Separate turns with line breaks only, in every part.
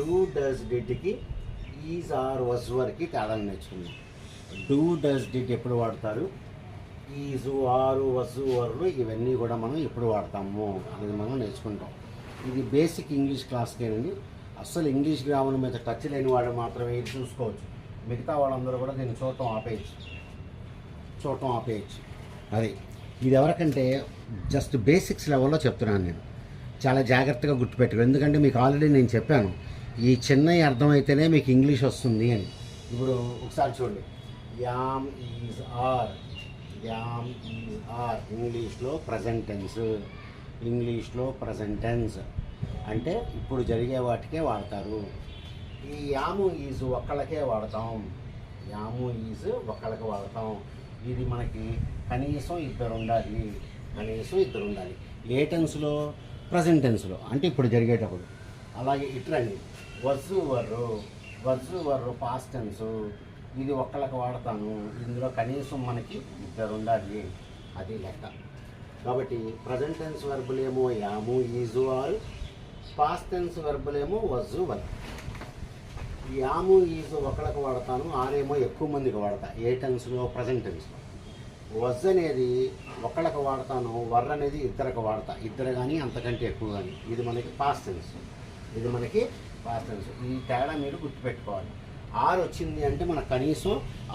Do does డిడ్కి is are was వరకు తేడా నేర్చుకున్నాం. డూ డస్ డిడ్ ఎప్పుడు వాడతారు, ఈజు ఆరు వజు వరులు ఇవన్నీ కూడా మనం ఎప్పుడు వాడతాము అనేది మనం నేర్చుకుంటాం. ఇది బేసిక్ ఇంగ్లీష్ క్లాస్కేనండి. అస్సలు ఇంగ్లీష్ గ్రామర్ మీద టచ్ లేని వాడు మాత్రమే ఇది చూసుకోవచ్చు. మిగతా వాళ్ళందరూ కూడా దీన్ని చూడటం ఆపేయచ్చు. అది ఇది ఎవరికంటే జస్ట్ బేసిక్స్ లెవెల్లో చెప్తున్నాను నేను. చాలా జాగ్రత్తగా గుర్తుపెట్టుకో, ఎందుకంటే మీకు ఆల్రెడీ నేను చెప్పాను ఈ చిన్నవి అర్థమైతేనే మీకు ఇంగ్లీష్ వస్తుంది అని. ఇప్పుడు ఒకసారి చూడండి, యామ్ ఈజ్ ఆర్, ఇంగ్లీష్లో ప్రజెంట్ టెన్స్ అంటే ఇప్పుడు జరిగే వాటికే వాడతారు. ఈ యాము ఈజ్ ఒక్కళ్ళకే వాడతాం, ఇది మనకి కనీసం ఇద్దరు ఉండాలి. ఏ టెన్స్లో? ప్రజెంట్ టెన్స్లో, అంటే ఇప్పుడు జరిగేటప్పుడు. అలాగే ఇట్లండి, వజ్జు వర్రు పాస్ట్ టెన్స్, ఇది ఒక్కళ్ళకి వాడతాను, ఇందులో కనీసం మనకి ఇద్దరు ఉండాలి, అది లెక్క. కాబట్టి ప్రజెంట్ టెన్స్ వర్బులేమో am is are, past tense వర్బులేమో వజ్జు వర్. యాము ఈజు ఒకళ్ళకి వాడతాను, ఆరేమో ఎక్కువ మందికి వాడతా ఏ టెన్స్లో? ప్రజెంట్ టెన్స్లో. వజ్ అనేది ఒకళ్ళకి వాడతాను, వర్ అనేది ఇద్దరికి వాడతా, ఇద్దరు కానీ అంతకంటే ఎక్కువ కానీ. ఇది మనకి పాస్ట్ టెన్స్. ఈ తేడా మీరు గుర్తుపెట్టుకోవాలి. ఆరు వచ్చింది అంటే మనకు కనీసం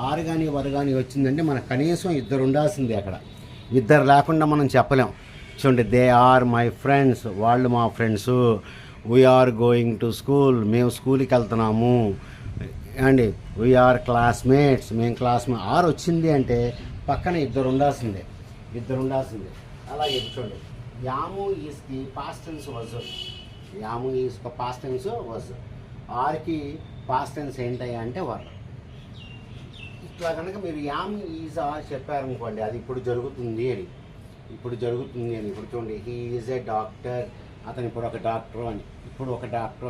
ఆరు కానీ వర్ కానీ వచ్చిందంటే మనకు కనీసం ఇద్దరు ఉండాల్సిందే. అక్కడ ఇద్దరు లేకుండా మనం చెప్పలేం. చూడండి, దే ఆర్ మై ఫ్రెండ్స్, వాళ్ళు మా friends. We are going to school, మేము స్కూల్కి వెళ్తున్నాము అండి. వీఆర్ క్లాస్మేట్స్, మేము క్లాస్మేట్. ఆరు వచ్చింది అంటే పక్కన ఇద్దరు ఉండాల్సిందే. అలాగే చూడండి, యాము ఈజ్కి పాస్ట్ టెన్స్ వజ్, ఆర్కి పాస్ట్ టెన్స్ ఏంటయ్యా అంటే వర్. ఇట్లా కనుక మీరు యామ్ ఈజ్ ఆర్ చెప్పారనుకోండి, అది ఇప్పుడు జరుగుతుంది అని. ఇప్పుడు చూడండి, హీ ఈజ్ ఏ డాక్టర్, అతను ఇప్పుడు ఒక డాక్టర్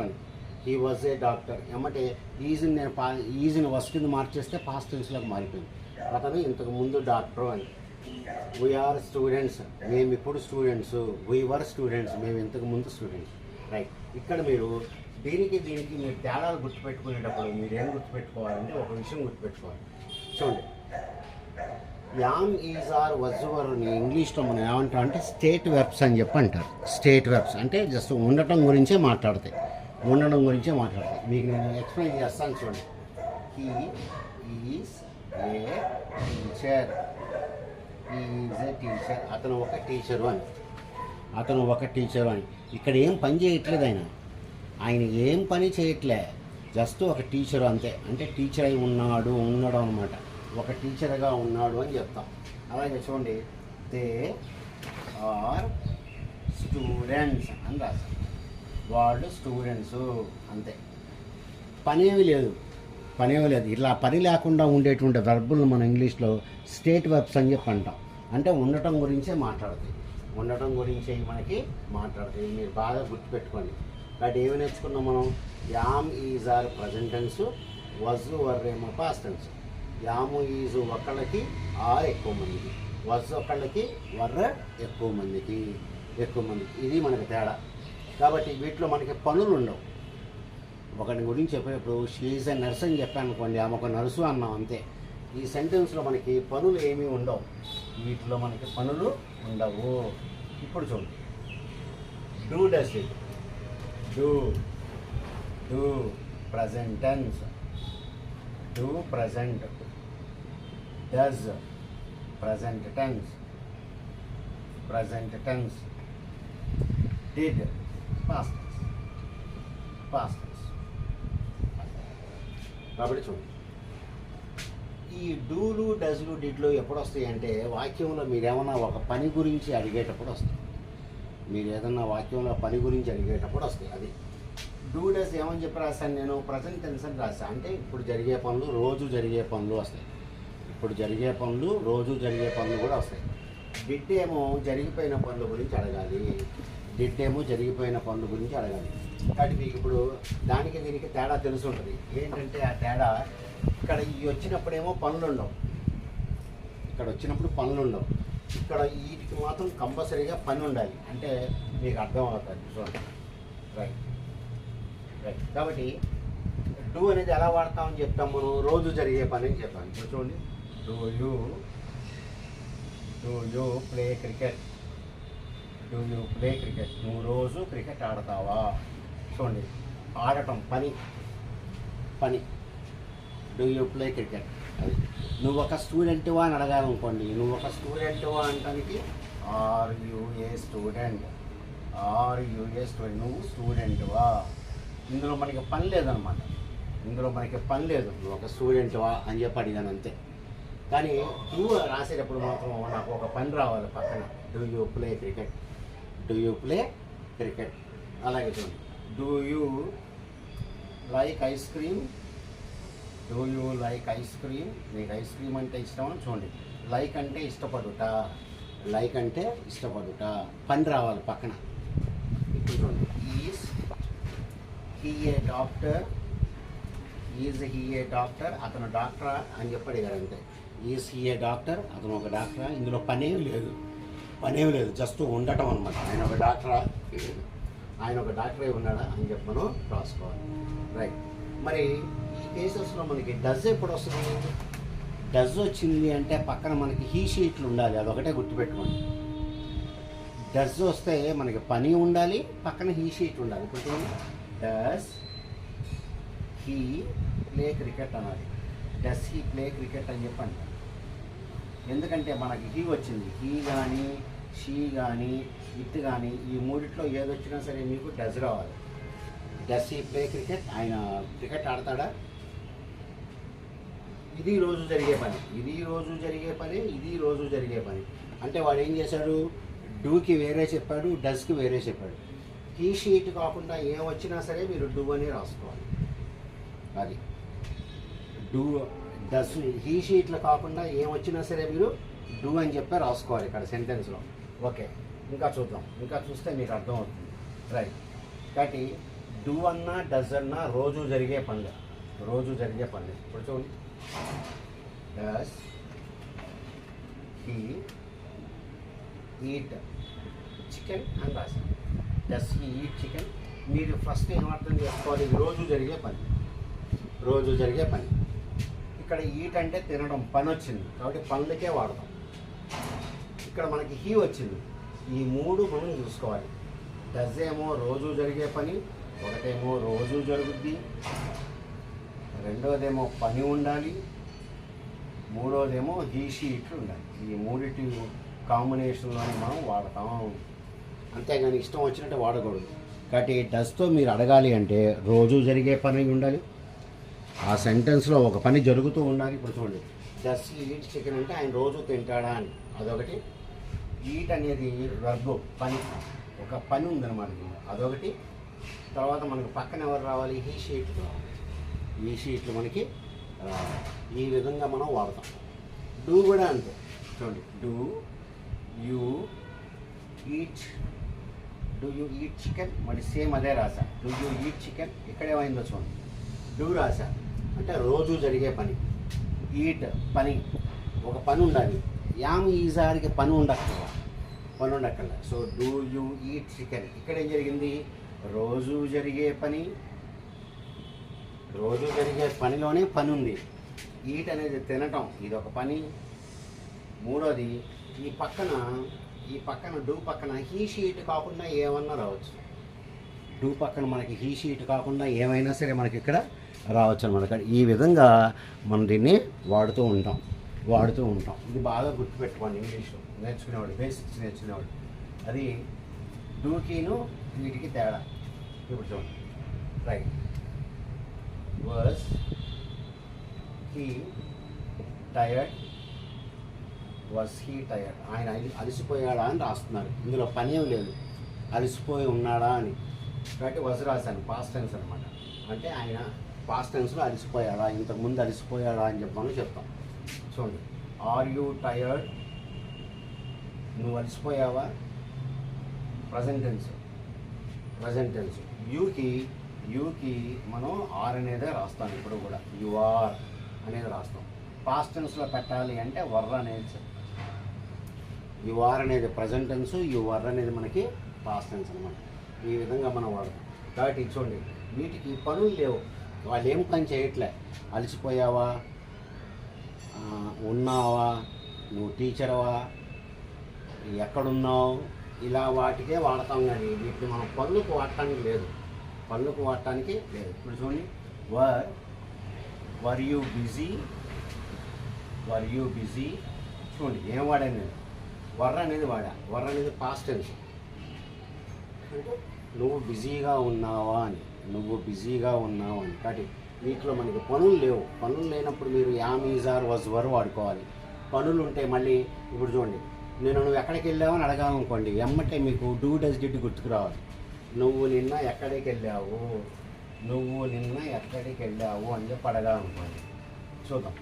అని. హీ వాజ్ ఏ డాక్టర్ ఏమంటే ఈజ్ని వస్ కింద మార్చేస్తే పాస్ట్ టెన్స్లోకి మారిపోయింది. అతను ఇంతకు ముందు డాక్టర్ అని. వీఆర్ స్టూడెంట్స్, మేము ఇప్పుడు స్టూడెంట్స్. వీవర్ స్టూడెంట్స్, మేము ఇంతకు ముందు స్టూడెంట్స్. రైట్. ఇక్కడ మీరు దీనికి మీరు తేడాలు గుర్తుపెట్టుకునేటప్పుడు మీరు ఏం గుర్తుపెట్టుకోవాలంటే ఒక విషయం గుర్తుపెట్టుకోవాలి. చూడండి, యామ్ ఈజ్ ఆర్ వజ్వరుని ఇంగ్లీష్లో మనం ఏమంటాం అంటే స్టేట్ వెర్బ్స్ అని చెప్పి అంటారు. స్టేట్ వెర్బ్స్ అంటే జస్ట్ ఉండటం గురించే మాట్లాడతాయి. మీకు నేను ఎక్స్ప్లెయిన్ చేస్తాను. చూడండి, హీ ఈజ్ ఏ టీచర్, అతను ఒక టీచరు అని. ఇక్కడ ఏం పని చేయట్లేదు ఆయన ఏం పని చేయట్లే, జస్ట్ ఒక టీచరు అంతే. అంటే టీచర్ అయి ఉండడం అనమాట. ఒక టీచర్గా ఉన్నాడు అని చెప్తాం. అలాగే చూడండి, దే ఆర్ స్టూడెంట్స్ అని రాస్తాం. వాళ్ళు స్టూడెంట్స్ అంతే. పనేమీ లేదు. ఇలా పని లేకుండా ఉండేటువంటి వెర్బులను మనం ఇంగ్లీష్లో స్టేట్ వెర్బ్స్ అని చెప్పి అంటాం. అంటే ఉండటం గురించే మాట్లాడతాయి. మీరు బాగా గుర్తుపెట్టుకోండి. కాబట్టి ఏమి నేర్చుకున్నాం మనం? Am is are present tense, was were ఏమో పాస్ట్ టెన్స్. యాము ఈజు ఒకళ్ళకి ఆర్ ఎక్కువ మందికి, వజ్ ఒకళ్ళకి వర్ర ఎక్కువ మందికి. ఇది మనకి తేడా. కాబట్టి వీటిలో మనకి పనులు ఉండవు. ఒకటి గురించి చెప్పేటప్పుడు షీఈజ్ ఎ నర్స్ అని చెప్పాను అనుకోండి, ఆమె ఒక నర్సు అన్నాం అంతే. ఈ సెంటెన్స్లో మనకి పనులు ఏమీ ఉండవు. వీటిలో మనకి పనులు ఉండవు. ఇప్పుడు చూడండి, do does it, do present tense, do present, does present tense, did past tense. కాబట్టి చూడండి, ఈ డూలు డస్లు డిడ్లు ఎప్పుడు వస్తాయి అంటే వాక్యంలో మీరేమన్నా ఒక పని గురించి అడిగేటప్పుడు వస్తాయి. అది డూ డస్ ఏమని చెప్పి రాశాను నేను? ప్రజెంట్ టెన్స్ అని రాశాను. అంటే ఇప్పుడు జరిగే పనులు, రోజు జరిగే పనులు వస్తాయి. రోజు జరిగే పనులు కూడా వస్తాయి. డిడ్ ఏమో జరిగిపోయిన పనుల గురించి అడగాలి. కాబట్టి మీకు ఇప్పుడు దానికి దీనికి తేడా తెలిసి ఉంటుంది. ఏంటంటే ఆ తేడా, ఇక్కడ వచ్చినప్పుడేమో పనులు ఉండవు. ఇక్కడ వీటికి మాత్రం కంపల్సరీగా పని ఉండాలి. అంటే మీకు అర్థం అవుతుంది. చూడండి, రైట్. కాబట్టి డూ అనేది ఎలా వాడతామని చెప్తాం మనం, రోజు జరిగే పని అని చెప్తాం. ఇప్పుడు చూడండి, do you play cricket, do you play cricket, నువ్వు రోజు క్రికెట్ ఆడతావా. చూడండి, ఆడటం పని డూ యూ ప్లే క్రికెట్. అది నువ్వు ఒక స్టూడెంట్వా అని అడగాలనుకోండి, నువ్వు ఒక స్టూడెంట్వా అంటానికి ఆర్ యూ ఏ స్టూడెంట్, నువ్వు స్టూడెంట్వా. ఇందులో మనకి పని లేదనమాట, నువ్వు ఒక స్టూడెంట్వా అని చెప్పి అడిగాను అంతే. కానీ నువ్వు రాసేటప్పుడు మాత్రం నాకు ఒక పని రావాలి పక్కన, డూ యూ ప్లే క్రికెట్. అలాగే చూడండి, do you like ice cream, నీకు ఐస్ క్రీమ్ అంటే ఇష్టమా. చూడండి, లైక్ అంటే ఇష్టపడుట, పని రావాలి పక్కన. ఇప్పుడు చూడండి, ఈజ్ హీ ఏ డాక్టర్, అతను డాక్టరా అని చెప్పి అడిగారు అంతే. ఈజ్ హీ ఏ డాక్టర్, అతను ఒక డాక్టరా. ఇందులో పనేం లేదు, జస్ట్ ఉండటం అనమాట. ఆయన ఒక డాక్టరే ఉన్నాడా అని చెప్పి మనం రాసుకోవాలి. రైట్. మరి ఈ కేసెస్లో మనకి డజ్ ఎప్పుడు వస్తుంది? డజ్ వచ్చింది అంటే పక్కన మనకి హీ షీట్లు ఉండాలి, అదొకటే గుర్తుపెట్టుకోండి. డజ్ వస్తే మనకి పని ఉండాలి, పక్కన హీ షీట్ ఉండాలి. ఇప్పుడు డస్ హీ ప్లే క్రికెట్ అనాలి, డస్ హీ ప్లే క్రికెట్ అని చెప్పండి. ఎందుకంటే మనకి హీ వచ్చింది, హీ కానీ షీ కానీ ఇట్ కానీ ఈ మూడిట్లో ఏదొచ్చినా సరే మీకు డజ్ రావాలి. డస్ హీ ప్లే క్రికెట్, ఆయన క్రికెట్ ఆడతాడా. ఇది రోజు జరిగే పని అంటే వాడు ఏం చేశాడు, డూకి వేరే చెప్పాడు, డస్కి వేరే చెప్పాడు. హీ షీట్ కాకుండా ఏం వచ్చినా సరే మీరు డూ అని రాసుకోవాలి. అది డస్ హీ షీట్లో కాకుండా ఏం వచ్చినా సరే మీరు డూ అని చెప్పి రాసుకోవాలి ఇక్కడ సెంటెన్స్లో. ఓకే, ఇంకా చూస్తే మీకు అర్థమవుతుంది. రైట్. కాబట్టి డూ అన్నా డస్ అన్నా రోజు జరిగే పనులు. ఇప్పుడు చూడండి, డస్ హీ ఈట్ చికెన్ అని రాశాను. Does he eat chicken. మీరు ఫస్ట్ ఏం అర్థం చేసుకోవాలి, రోజు జరిగే పని. ఇక్కడ ఈట్ అంటే తినడం, పని వచ్చింది కాబట్టి పనులకే వాడతాం. ఇక్కడ మనకి హీ వచ్చింది, ఈ మూడు మనం చూసుకోవాలి. డస్ ఏమో రోజు జరిగే పని, ఒకటేమో రోజు జరుగుద్ది, రెండోదేమో పని ఉండాలి, మూడోదేమో హీ షీట్లు ఉండాలి. ఈ మూడిటి కాంబినేషన్లోనే మనం వాడతాం, అంతేగాని ఇష్టం వచ్చినట్టు వాడకూడదు. కాబట్టి డస్తో మీరు అడగాలి అంటే రోజు జరిగే పని ఉండాలి, ఆ సెంటెన్స్లో ఒక పని జరుగుతూ ఉండాలి. ఇప్పుడు చూడండి, డస్ ఈట్ చికెన్ అంటే ఆయన రోజు తింటాడా అని, అదొకటి. ఈట్ అనేది వర్బ్, పని, ఒక పని ఉందన్నమాట, అదొకటి. తర్వాత మనకు పక్కన ఎవరు రావాలి, హీ షీట్లు రావాలి. ఈ షీట్లు మనకి ఈ విధంగా మనం వాడతాం. డూ కూడా అంతే. చూడండి, డూ యూ ఈట్ చికెన్, మరి సేమ్ అదే రాసా. డూ యూ ఈట్ చికెన్, ఇక్కడేమైందో చూడండి, డూ రాసా అంటే రోజు జరిగే పని. ఈట్ పని, ఒక పని ఉండాలి. యామ్ ఈసారికి పని ఉండక్కర్లా. So do you eat chicken, ఇక్కడ ఏం జరిగింది, రోజు జరిగే పనిలోనే పని ఉంది. ఈట్ అనేది తినటం, ఇది ఒక పని. మూడోది ఈ పక్కన డూ పక్కన హీ షీట్ కాకుండా ఏమన్నా రావచ్చు. డూ పక్కన మనకి హీ షీట్ కాకుండా ఏమైనా సరే మనకి ఇక్కడ రావచ్చు అన్నమాట. ఈ విధంగా మనం దీన్ని వాడుతూ ఉంటాం. ఇది బాగా గుర్తుపెట్టుకోండి, ఇంగ్లీష్లో నేర్చుకునేవాడు, బేసిక్స్ నేర్చుకునేవాడు. అది డూకిను వీటికి తేడా. ఇప్పుడు చూడండి, రైట్. వాజ్ హీ టైర్డ్, ఆయన అలసిపోయాడా అని రాస్తున్నారు. ఇందులో పని ఏం లేదు, అలసిపోయి ఉన్నాడా అని. కాబట్టి వజ్ రాశాను, పాస్ట్ టెన్స్ అనమాట. అంటే ఆయన పాస్ట్ టెన్స్లో అలసిపోయాడా, ఇంతకుముందు అలసిపోయాడా అని చెప్పమని చెప్తాం. చూడండి, ఆర్ యూ టైర్డ్, నువ్వు అలసిపోయావా. Present tense. యూకి మనం ఆర్ అనేదే రాస్తాం, ఇప్పుడు కూడా యు ఆర్ అనేది రాస్తాం. పాస్ట్ టెన్స్లో పెట్టాలి అంటే వర్ అనేది చెప్తాం. యు ఆర్ అనేది ప్రజెంట్ టెన్స్, యు వర్ అనేది మనకి పాస్ట్ టెన్స్ అనమాట. ఈ విధంగా మనం వాడతాం. కాబట్టి చూడండి, వీటికి పనులు లేవు, వాళ్ళు ఏం పని చేయట్లే. అలసిపోయావా, ఉన్నావా, నువ్వు టీచర్వా, ఎక్కడున్నావు, ఇలా వాటికే వాడతాం. కానీ వీటిని మనం పనులకు వాడటానికి లేదు, పనులకు వాడటానికి లేదు. ఇప్పుడు చూడండి, వర్ యూ బిజీ, చూడండి ఏం వాడాను నేను, వర్ అనేది వాడా. వర్ అనేది పాస్ట్ టెన్స్, అంటే నువ్వు బిజీగా ఉన్నావా అని, కాబట్టి వీటిలో మనకి పనులు లేవు. పనులు లేనప్పుడు మీరు యామ్, ఈజ్, ఆర్, వజ్, వర్ వాడుకోవాలి. పనులు ఉంటే మళ్ళీ ఇప్పుడు చూడండి, నువ్వు ఎక్కడికి వెళ్ళావు అని అడగాలనుకోండి, ఎమ్మటే మీకు డూ, డస్, డిడ్ గుర్తుకు రావాలి. నువ్వు నిన్న ఎక్కడికి వెళ్ళావు అని చెప్పి అడగాలనుకోండి. చూద్దాం,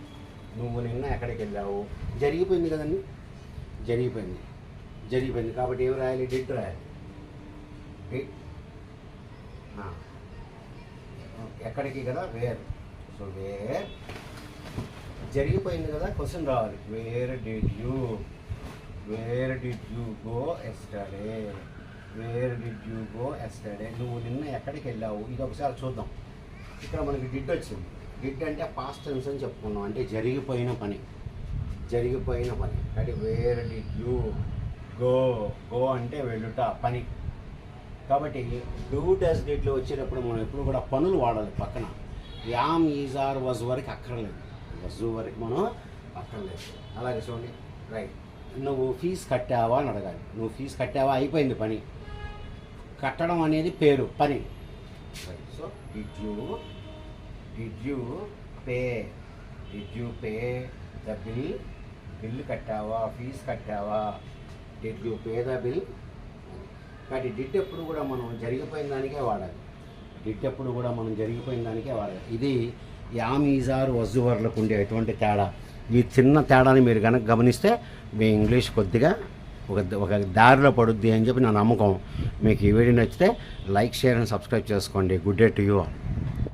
నువ్వు నిన్న ఎక్కడికి వెళ్ళావు, జరిగిపోయింది కదండి, జరిగిపోయింది కాబట్టి ఏం రాయాలి, డిడ్ రాయాలి. డిడ్ ఎక్కడికి కదా, వేర్. సో వేర్ జరిగిపోయింది కదా, క్వశ్చన్ రావాలి. Where did you go yesterday, నువ్వు నిన్న ఎక్కడికి వెళ్ళావు. ఇది ఒకసారి చూద్దాం. ఇక్కడ మనకి డిడ్ వచ్చింది. డిడ్ అంటే పాస్ట్ టెన్స్ అని చెప్పుకున్నాం, అంటే జరిగిపోయిన పని. కాబట్టి వేర్ డిడ్ యూ గో అంటే వెళ్ళుట, పని. కాబట్టి డూ, డస్, డిడ్లో వచ్చేటప్పుడు మనం ఎప్పుడు కూడా పనులు వాడాలి పక్కన. యామ్, ఈజ్, ఆర్, వజ్ వరకు అక్కర్లేదు, మనం అక్కర్లేదు. అలాగే చూడండి, రైట్. నువ్వు ఫీజు కట్టావా అని అడగాలి. నువ్వు ఫీజు కట్టావా, అయిపోయింది పని. కట్టడం అనేది పేరు, పని. Right. So did you pay the bill కట్టావా, ఫీజు కట్టావా, did you pay the bill. కాబట్టి డిడ్ ఎప్పుడు కూడా మనం జరిగిపోయిన దానికే వాడాలి. ఇది యామ్, ఈజ్, ఆర్, వజ్, వర్లకు ఉండే ఎటువంటి తేడా. ఈ చిన్న తేడాని మీరు కనుక గమనిస్తే మీ ఇంగ్లీష్ కొద్దిగా ఒక దారిలో పడుద్ది అని చెప్పి నా నమ్మకం. మీకు ఈ వీడియో నచ్చితే లైక్, షేర్ అండ్ సబ్స్క్రైబ్ చేసుకోండి. Good day to you all.